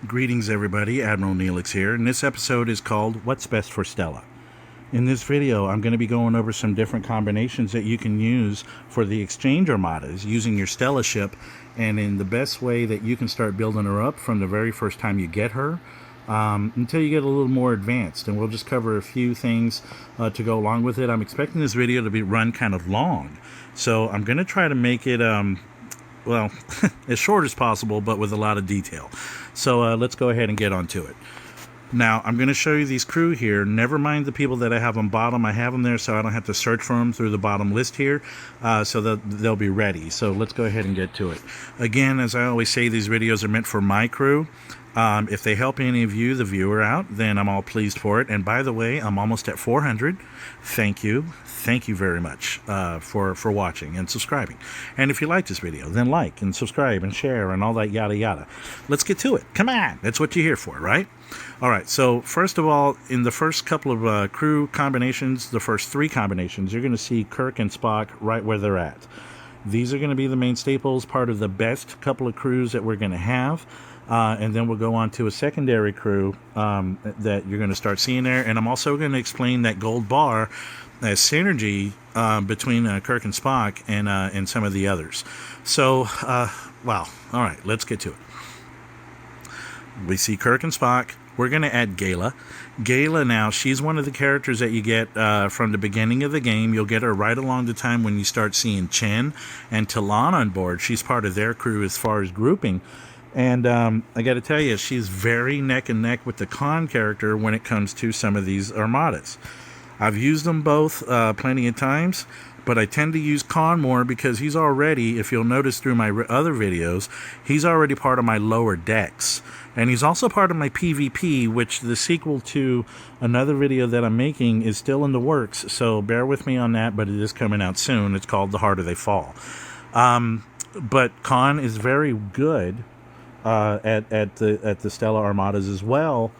Greetings everybody, Admiral Neelix here, and this episode is called What's Best for Stella. In this video, I'm going to be going over some different combinations that you can use for the Exchange Armadas using your Stella ship, and in the best way that you can start building her up from the very first time you get her until you get a little more advanced. And we'll just cover a few things to go along with it. I'm expecting this video to be run kind of long, so I'm going to try to make it well, as short as possible, but with a lot of detail. So let's go ahead and get on to it. Now, I'm going to show you these crew here. Never mind the people that I have on bottom. I have them there so I don't have to search for them through the bottom list here, so that they'll be ready. So let's go ahead and get to it. Again, as I always say, these videos are meant for my crew. If they help any of you, the viewer, out, then I'm all pleased for it. And by the way, I'm almost at 400. Thank you. Thank you very much for watching and subscribing. And if you like this video, then like and subscribe and share and all that yada yada. Let's get to it. Come on. That's what you're here for, right? All right. So first of all, in the first couple of crew combinations, the first three combinations, you're going to see Kirk and Spock right where they're at. These are going to be the main staples, part of the best couple of crews that we're going to have. And then we'll go on to a secondary crew that you're going to start seeing there. And I'm also going to explain that gold bar as synergy between Kirk and Spock and some of the others. So, wow. All right, let's get to it. We see Kirk and Spock. We're going to add Gala. Gala now, she's one of the characters that you get from the beginning of the game. You'll get her right along the time when you start seeing Chen and Talon on board. She's part of their crew as far as grouping. And I got to tell you, she's very neck and neck with the Khan character when it comes to some of these armadas. I've used them both plenty of times, but I tend to use Khan more because he's already, if you'll notice through my other videos, he's already part of my lower decks. And he's also part of my PvP, which the sequel to another video that I'm making is still in the works. So bear with me on that, but it is coming out soon. It's called The Harder They Fall. But Khan is very good at the Stella Armadas as well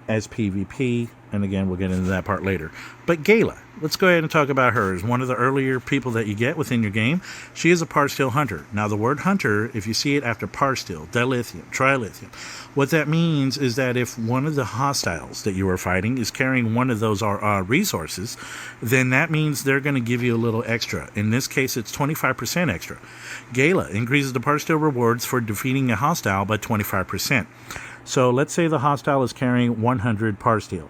as PvP, and again we'll get into that part later. But Gala, let's go ahead and talk about her. As one of the earlier people that you get within your game, she is a Parsteel hunter. Now the word hunter, if you see it after Parsteel, dilithium, trilithium, what that means is that if one of the hostiles that you are fighting is carrying one of those resources, then that means they're going to give you a little extra. In this case, it's 25% extra. Gala increases the Parsteel rewards for defeating a hostile by 25%. So let's say the hostile is carrying 100 Parsteel.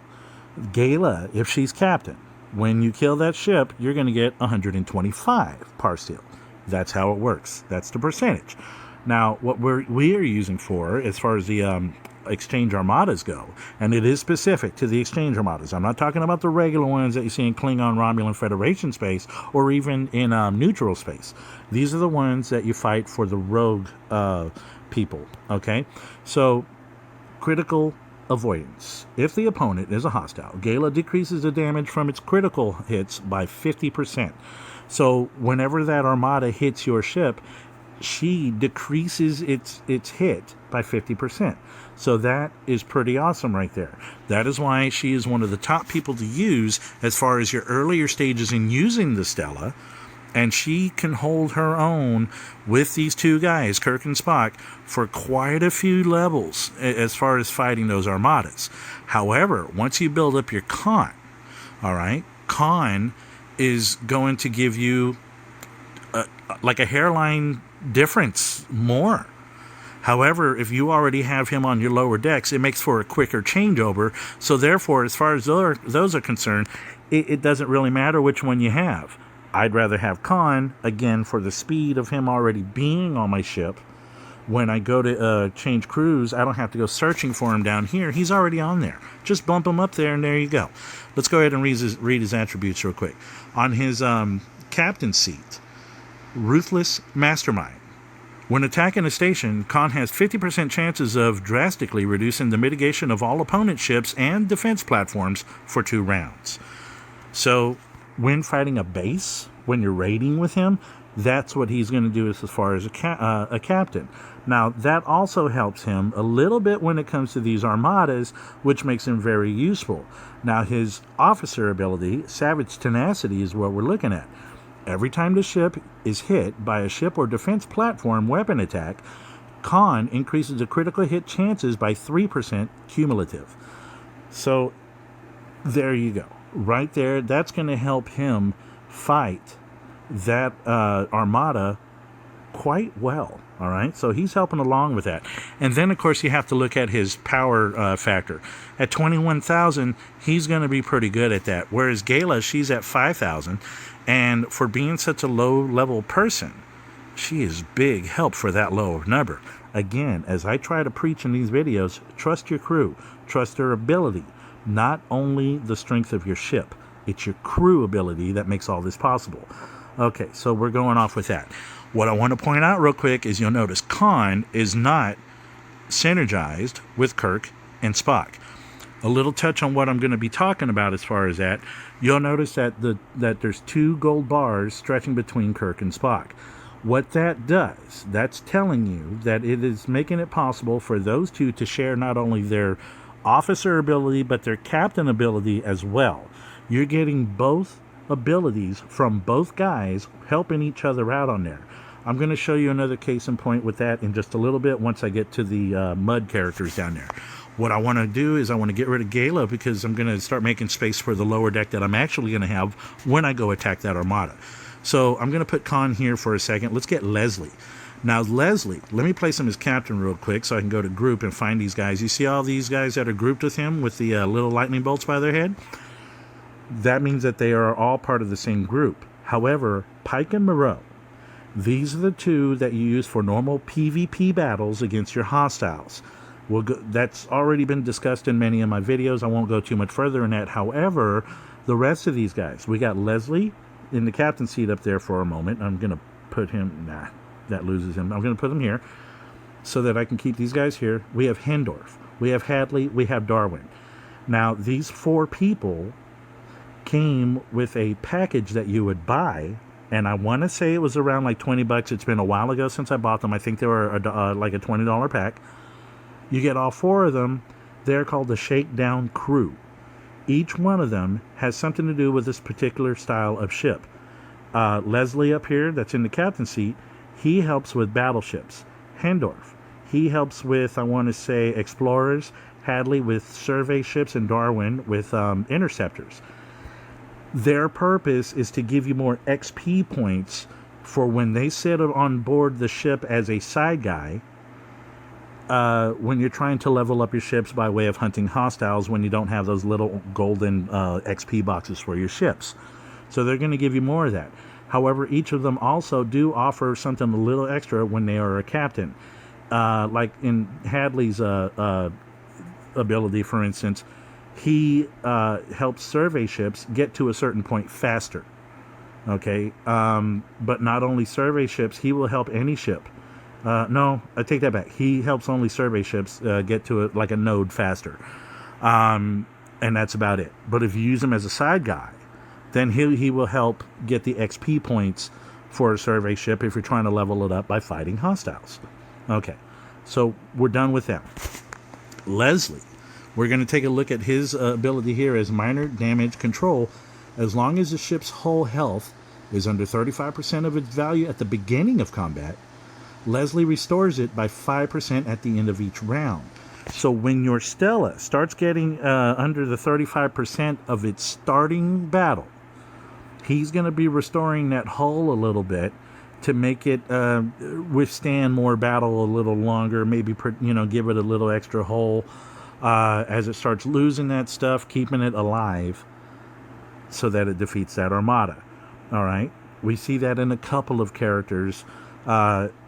Gala, if she's captain, when you kill that ship, you're going to get 125 Parsteel. That's how it works. That's the percentage. Now, what we are using for, as far as the Exchange Armadas go, and it is specific to the Exchange Armadas. I'm not talking about the regular ones that you see in Klingon, Romulan, Federation space, or even in neutral space. These are the ones that you fight for the rogue people, okay? So, critical avoidance. If the opponent is a hostile, Gala decreases the damage from its critical hits by 50%. So whenever that armada hits your ship, she decreases its hit by 50%. So that is pretty awesome right there. That is why she is one of the top people to use as far as your earlier stages in using the Stella. And she can hold her own with these two guys, Kirk and Spock, for quite a few levels as far as fighting those armadas. However, once you build up your Khan, all right, Khan is going to give you like a hairline difference more. However, if you already have him on your lower decks, it makes for a quicker changeover. So therefore, as far as those are concerned, it doesn't really matter which one you have. I'd rather have Khan, again, for the speed of him already being on my ship. When I go to change crews, I don't have to go searching for him down here. He's already on there. Just bump him up there, and there you go. Let's go ahead and read his attributes real quick. On his captain's seat, Ruthless Mastermind. When attacking a station, Khan has 50% chances of drastically reducing the mitigation of all opponent ships and defense platforms for 2 rounds. So, when fighting a base, when you're raiding with him, that's what he's going to do as far as a captain. Now, that also helps him a little bit when it comes to these armadas, which makes him very useful. Now, his officer ability, Savage Tenacity, is what we're looking at. Every time the ship is hit by a ship or defense platform weapon attack, Con increases the critical hit chances by 3% cumulative. So there you go. Right there, that's going to help him fight that Armada quite well. All right, so he's helping along with that. And then, of course, you have to look at his power factor. At 21,000, he's going to be pretty good at that. Whereas Gala, she's at 5,000. And for being such a low-level person, she is big help for that low number. Again, as I try to preach in these videos, trust your crew. Trust their ability. Not only the strength of your ship. It's your crew ability that makes all this possible. Okay, so we're going off with that. What I want to point out real quick is you'll notice Khan is not synergized with Kirk and Spock. A little touch on what I'm going to be talking about as far as that. You'll notice that there's 2 gold bars stretching between Kirk and Spock. What that does, that's telling you that it is making it possible for those two to share not only their officer ability, but their captain ability as well. You're getting both abilities from both guys helping each other out on there. I'm going to show you another case in point with that in just a little bit once I get to the mud characters down there. What I want to do is I want to get rid of Gala because I'm going to start making space for the lower deck that I'm actually going to have when I go attack that Armada. So I'm going to put Khan here for a second. Let's get Leslie. Now, Leslie, let me place him as captain real quick so I can go to group and find these guys. You see all these guys that are grouped with him with the little lightning bolts by their head? That means that they are all part of the same group. However, Pike and Moreau, these are the 2 that you use for normal PvP battles against your hostiles. That's already been discussed in many of my videos. I won't go too much further in that. However, the rest of these guys, we got Leslie in the captain seat up there for a moment. I'm going to put him, that loses him. I'm going to put him here so that I can keep these guys here. We have Hendorf, we have Hadley, we have Darwin. Now, these 4 people came with a package that you would buy, and I want to say it was around like $20. It's been a while ago since I bought them. I think they were like a $20 pack. You get all 4 of them. They're called the Shakedown Crew. Each one of them has something to do with this particular style of ship. Leslie up here, that's in the captain seat, he helps with battleships. Hendorf, he helps with, I want to say, explorers. Hadley with survey ships, and Darwin with interceptors. Their purpose is to give you more XP points for when they sit on board the ship as a side guy, when you're trying to level up your ships by way of hunting hostiles when you don't have those little golden XP boxes for your ships. So they're going to give you more of that. However, each of them also do offer something a little extra when they are a captain. Like in Hadley's ability, for instance, he helps survey ships get to a certain point faster. Okay, but not only survey ships, he will help any ship. No, I take that back. He helps only survey ships get to it like a node faster. And that's about it. But if you use him as a side guy, then he will help get the XP points for a survey ship if you're trying to level it up by fighting hostiles. Okay, so we're done with that. Leslie, we're going to take a look at his ability here as minor damage control. As long as the ship's whole health is under 35% of its value at the beginning of combat, Leslie restores it by 5% at the end of each round. So when your Stella starts getting under the 35% of its starting battle, he's going to be restoring that hull a little bit to make it withstand more battle a little longer, maybe give it a little extra hull as it starts losing that stuff, keeping it alive so that it defeats that Armada. All right, we see that in a couple of characters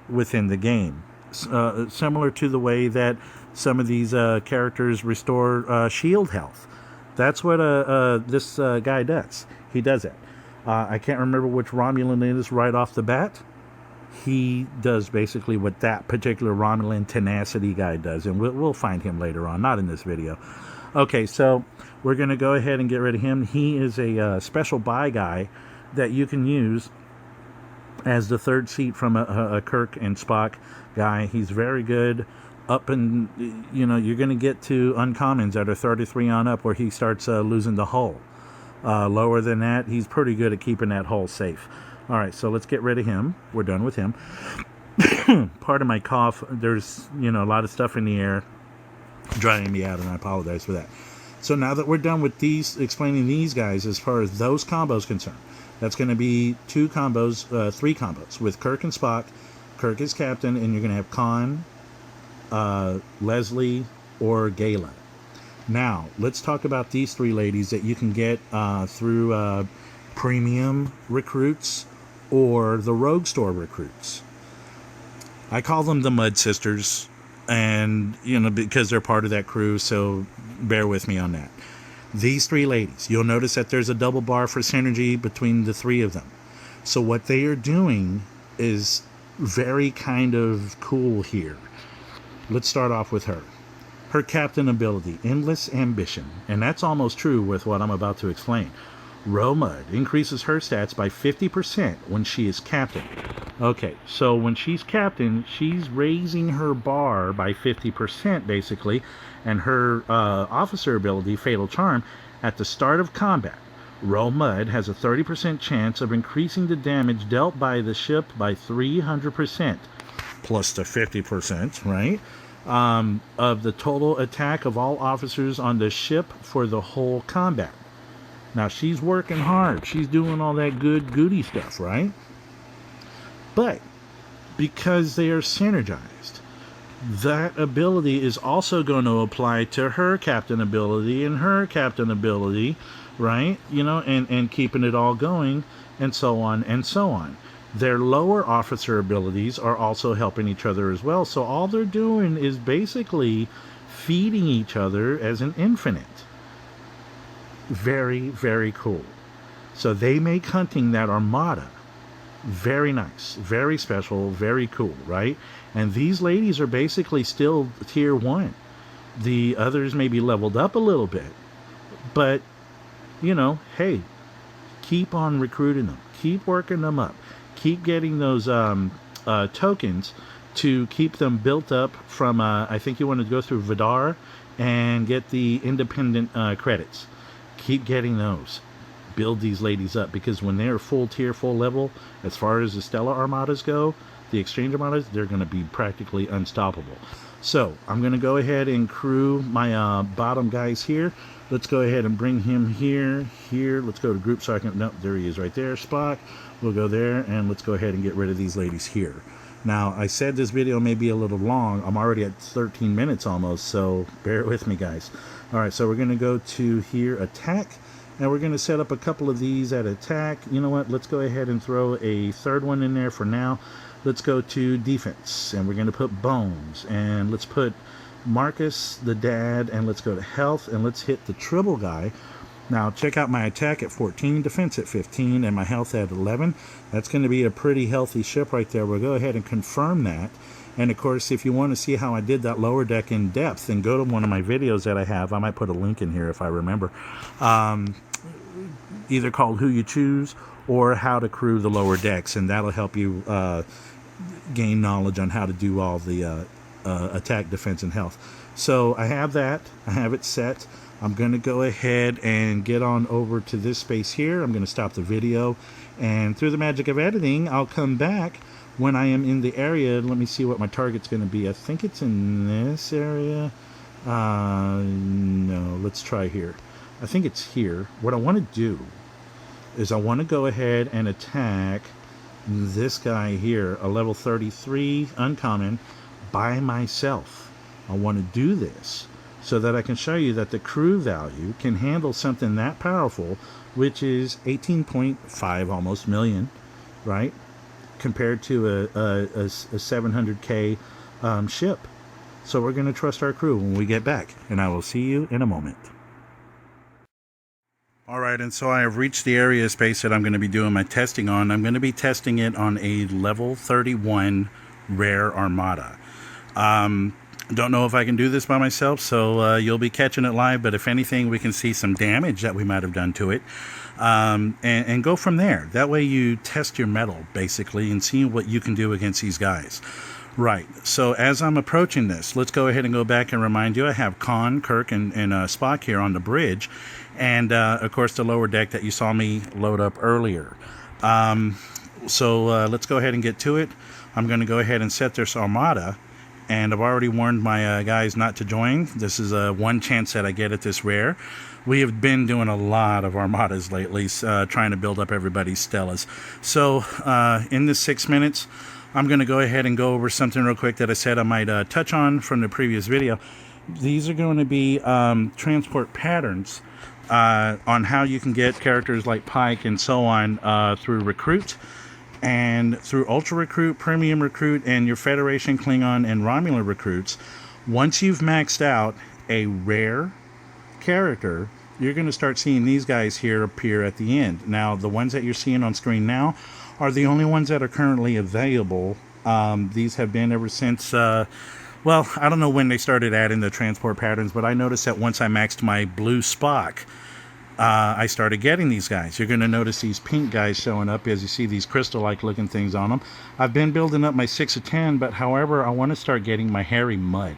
within the game, similar to the way that some of these characters restore shield health. That's what this guy does. He does that. I can't remember which Romulan it is right off the bat. He does basically what that particular Romulan tenacity guy does, and we'll find him later on, not in this video. Okay, so we're going to go ahead and get rid of him. He is a special buy guy that you can use as the third seat from a Kirk and Spock guy. He's very good up, and you're going to get to uncommons that are 33 on up where he starts losing the hull. Lower than that, he's pretty good at keeping that hull safe. All right, so let's get rid of him. We're done with him. Part of my cough, there's, a lot of stuff in the air drying me out, and I apologize for that. So now that we're done with explaining these guys as far as those combos concerned, that's going to be three combos with Kirk and Spock. Kirk is captain, and you're going to have Khan, Leslie, or Gala. Now, let's talk about these three ladies that you can get through premium recruits or the Rogue Store recruits. I call them the Mud Sisters, and, because they're part of that crew, so bear with me on that. These three ladies, you'll notice that there's a double bar for synergy between the three of them. So what they are doing is very kind of cool here. Let's start off with her. Her captain ability, Endless Ambition, and that's almost true with what I'm about to explain. Romud increases her stats by 50% when she is captain. Okay, so when she's captain, she's raising her bar by 50% basically, and her officer ability, Fatal Charm, at the start of combat, Romud has a 30% chance of increasing the damage dealt by the ship by 300%, plus the 50%, right? Of the total attack of all officers on the ship for the whole combat. Now, she's working hard. She's doing all that good goody stuff, right? But because they are synergized, that ability is also going to apply to her captain ability and her captain ability, right? And keeping it all going, and so on and so on. Their lower officer abilities are also helping each other as well. So all they're doing is basically feeding each other as an infinite. Very, very cool. So they make hunting that Armada very nice, very special, very cool, right? And these ladies are basically still tier 1. The others may be leveled up a little bit, but, hey, keep on recruiting them. Keep working them up. Keep getting those tokens to keep them built up from, I think you want to go through Vidar and get the independent credits. Keep getting those. Build these ladies up, because when they're full tier, full level, as far as the Stella Armadas go, the Exchange Armadas, they're going to be practically unstoppable. So I'm going to go ahead and crew my bottom guys here. Let's go ahead and bring him here. Let's go to group so I can, no, there he is right there, Spock. We'll go there, and let's go ahead and get rid of these ladies here. Now, I said this video may be a little long. I'm already at 13 minutes almost, so bear with me, guys. All right, so we're going to go to here, attack, and we're going to set up a couple of these at attack. You know what? Let's go ahead and throw a third one in there for now. Let's go to defense, and we're going to put Bones, and let's put Marcus, the dad, and let's go to health, and let's hit the Tribble guy. Now, check out my attack at 14, defense at 15, and my health at 11. That's going to be a pretty healthy ship right there. We'll go ahead and confirm that. And, of course, if you want to see how I did that lower deck in depth, then go to one of my videos that I have. I might put a link in here if I remember. Either called Who You Choose or How to Crew the Lower Decks, and that'll help you gain knowledge on how to do all the attack, defense, and health. So I have that. I have it set. I'm going to go ahead and get on over to this space here. I'm going to stop the video, and through the magic of editing, I'll come back when I am in the area. Let me see what my target's going to be. I think it's in this area. No, let's try here. I think it's here. What I want to do is I want to go ahead and attack this guy here, a level 33 uncommon, by myself. I want to do this so that I can show you that the crew value can handle something that powerful, which is 18.5 almost million, right? Compared to a 700k ship. So we're going to trust our crew when we get back, and I will see you in a moment. All right, and so I have reached the area space that I'm going to be doing my testing on. I'm going to be testing it on a level 31 rare Armada. Don't know if I can do this by myself, so you'll be catching it live, but if anything, we can see some damage that we might have done to it, and go from there. That way you test your mettle, basically, and see what you can do against these guys. Right, so as I'm approaching this, let's go ahead and go back and remind you, I have Khan, Kirk, and Spock here on the bridge, and, of course, the lower deck that you saw me load up earlier. So let's go ahead and get to it. I'm going to go ahead and set this Armada. And I've already warned my guys not to join. This is one chance that I get at this rare. We have been doing a lot of Armadas lately, trying to build up everybody's Stellas. So in this 6 minutes, I'm going to go ahead and go over something real quick that I said I might touch on from the previous video. These are going to be transport patterns on how you can get characters like Pike and so on through Recruit, and through Ultra Recruit, Premium Recruit, and your Federation, Klingon, and Romulan recruits. Once you've maxed out a rare character, you're going to start seeing these guys here appear at the end. Now, the ones that you're seeing on screen now are the only ones that are currently available. These have been ever since, well, I don't know when they started adding the transport patterns, but I noticed that once I maxed my blue Spock, I started getting these guys. You're going to notice these pink guys showing up as you see these crystal-like looking things on them. I've been building up my 6 of 10, but however, I want to start getting my hairy Mud.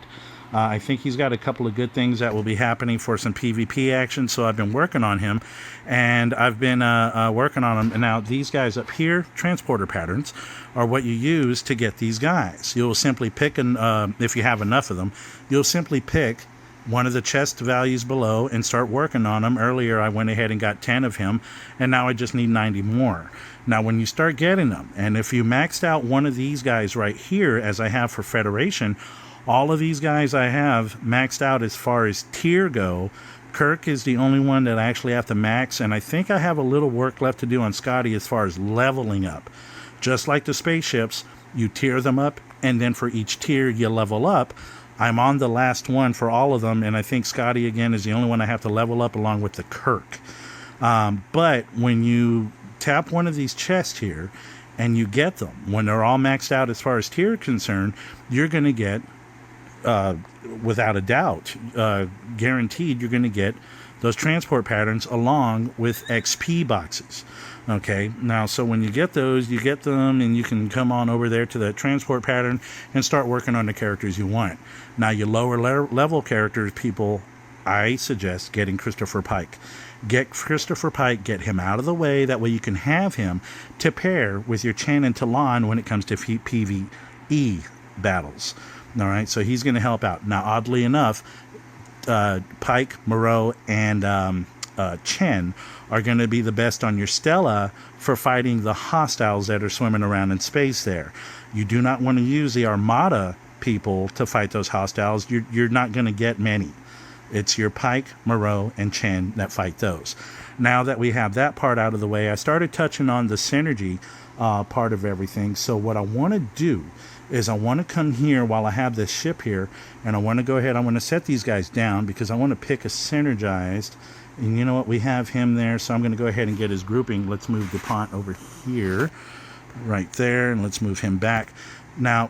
I think he's got a couple of good things that will be happening for some PvP action, so I've been working on him, and I've been working on him. And now these guys up here, transporter patterns, are what you use to get these guys. You'll simply pick, if you have enough of them, you'll simply pick one of the chest values below and start working on them. Earlier I went ahead and got 10 of him, and now I just need 90 more. Now when you start getting them, and if you maxed out one of these guys right here, as I have for Federation, all of these guys I have maxed out as far as tier go. Kirk is the only one that I actually have to max, and I think I have a little work left to do on Scotty as far as leveling up. Just like the spaceships, you tier them up, and then for each tier you level up. I'm on the last one for all of them, and I think Scotty, again, is the only one I have to level up along with the Kirk. But when you tap one of these chests here, and you get them, when they're all maxed out as far as tier is concerned, you're going to get, without a doubt, guaranteed, you're going to get those transport patterns along with XP boxes. Okay, now so when you get those, you get them, and you can come on over there to the transport pattern and start working on the characters you want. Now, your lower level characters, people, I suggest getting Christopher Pike. Get Christopher Pike, get him out of the way, that way you can have him to pair with your Chen and Talon when it comes to PvE battles. All right, so he's going to help out. Now, oddly enough, Pike, Moreau, and Chen are going to be the best on your Stella for fighting the hostiles that are swimming around in space there. You do not want to use the Armada people to fight those hostiles. You're not going to get many. It's your Pike, Moreau, and Chen that fight those. Now that we have that part out of the way, I started touching on the synergy part of everything. So what I want to do is I want to come here while I have this ship here, and I want to go ahead, I want to set these guys down because I want to pick a synergized. And you know what, we have him there, so I'm going to go ahead and get his grouping. Let's move DuPont over here, right there, and let's move him back. Now,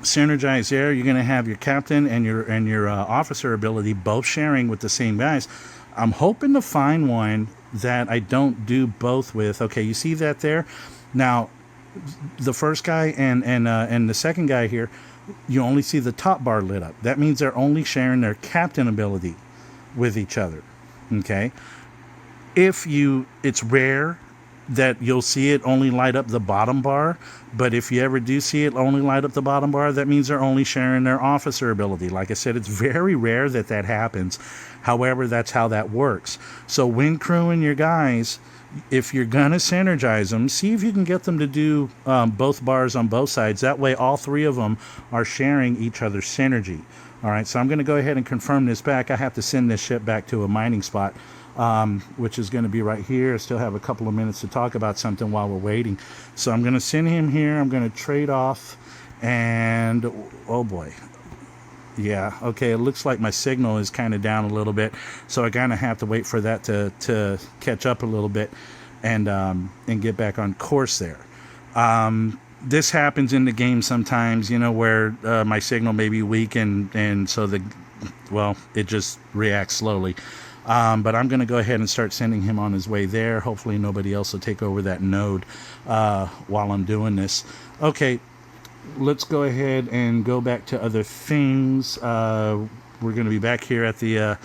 synergize there, you're going to have your captain and your officer ability both sharing with the same guys. I'm hoping to find one that I don't do both with. Okay, you see that there? Now, the first guy and the second guy here, you only see the top bar lit up. That means they're only sharing their captain ability with each other. Okay, it's rare that you'll see it only light up the bottom bar, but if you ever do see it only light up the bottom bar, that means they're only sharing their officer ability. Like I said, it's very rare that happens. However, that's how that works. So when crewing your guys, if you're gonna synergize them, see if you can get them to do both bars on both sides. That way all three of them are sharing each other's synergy. All right, so I'm going to go ahead and confirm this back. I have to send this ship back to a mining spot, which is going to be right here. I still have a couple of minutes to talk about something while we're waiting. So I'm going to send him here. I'm going to trade off, and oh boy. Yeah, okay, it looks like my signal is kind of down a little bit, so I kind of have to wait for that to catch up a little bit and get back on course there. This happens in the game sometimes, you know, where my signal may be weak and so it just reacts slowly. But I'm going to go ahead and start sending him on his way there. Hopefully nobody else will take over that node while I'm doing this. Okay, let's go ahead and go back to other things. We're going to be back here at the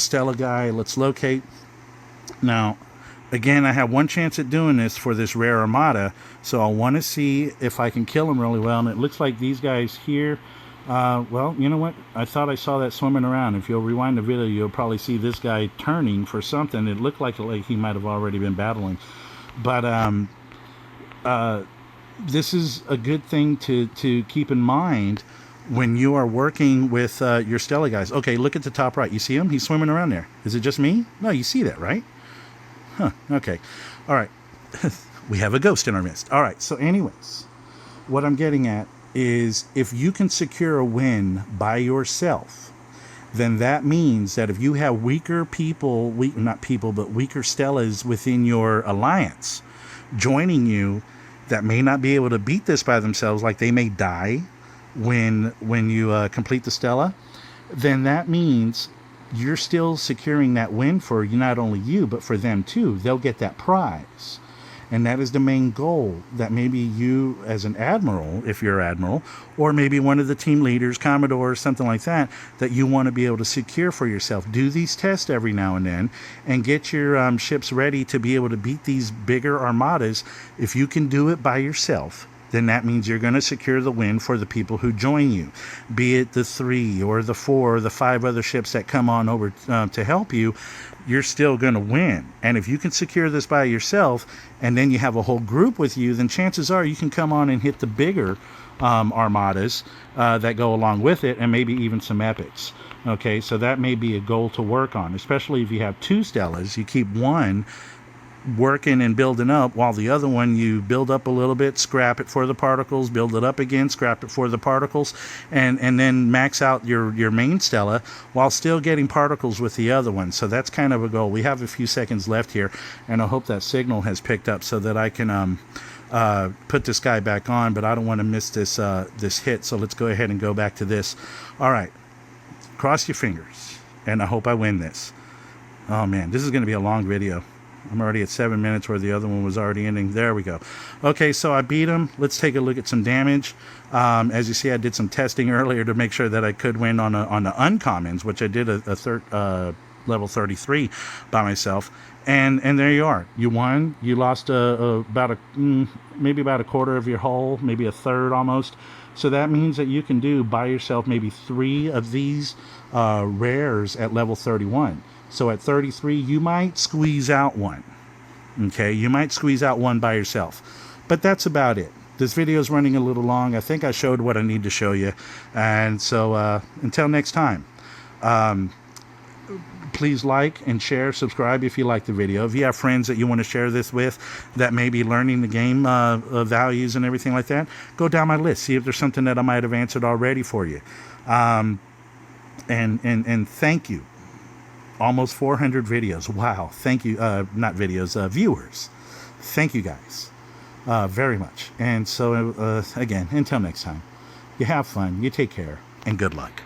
Stella guy. Let's locate. Now, Again, I have one chance at doing this for this rare Armada, so I want to see if I can kill them really well. And it looks like these guys here, well, you know what? I thought I saw that swimming around. If you'll rewind the video, you'll probably see this guy turning for something. It looked like he might have already been battling. But this is a good thing to keep in mind when you are working with your Stella guys. Okay, look at the top right. You see him? He's swimming around there. Is it just me? No, you see that, right? Huh, okay. All right. We have a ghost in our midst. All right, so anyways, what I'm getting at is if you can secure a win by yourself, then that means that if you have weaker people, not people, but weaker Stellas within your alliance joining you that may not be able to beat this by themselves, like they may die when you complete the Stella, then that means you're still securing that win for not only you, but for them too. They'll get that prize. And that is the main goal that maybe you as an admiral, if you're admiral, or maybe one of the team leaders, commodores, something like that, that you want to be able to secure for yourself. Do these tests every now and then and get your ships ready to be able to beat these bigger armadas. If you can do it by yourself, then that means you're going to secure the win for the people who join you, be it the 3 or the 4 or the 5 other ships that come on over to help you. You're still going to win. And if you can secure this by yourself and then you have a whole group with you, then chances are you can come on and hit the bigger armadas that go along with it, and maybe even some epics. Okay, so that may be a goal to work on, especially if you have 2 Stellas. You keep one working and building up, while the other one you build up a little bit, scrap it for the particles, build it up again, scrap it for the particles, and then max out your main Stella while still getting particles with the other one. So that's kind of a goal. We have a few seconds left here, and I hope that signal has picked up so that I can put this guy back on, but I don't want to miss this hit. So let's go ahead and go back to this. All right, cross your fingers, and I hope I win this. Oh man, this is going to be a long video. I'm already at 7 minutes where the other one was already ending. There we go. Okay, so I beat him. Let's take a look at some damage. As you see, I did some testing earlier to make sure that I could win on the uncommons, which I did a level 33 by myself. And there you are. You won. You lost maybe about a quarter of your hull, maybe a third almost. So that means that you can do by yourself maybe 3 of these rares at level 31. So at 33, you might squeeze out one. Okay, you might squeeze out one by yourself. But that's about it. This video is running a little long. I think I showed what I need to show you. And so until next time, please like and share, subscribe if you like the video. If you have friends that you want to share this with that may be learning the game values and everything like that, go down my list. See if there's something that I might have answered already for you. And thank you. Almost 400 videos. Wow. Thank you. Not videos, viewers. Thank you guys very much. And so, again, until next time, you have fun, you take care, and good luck.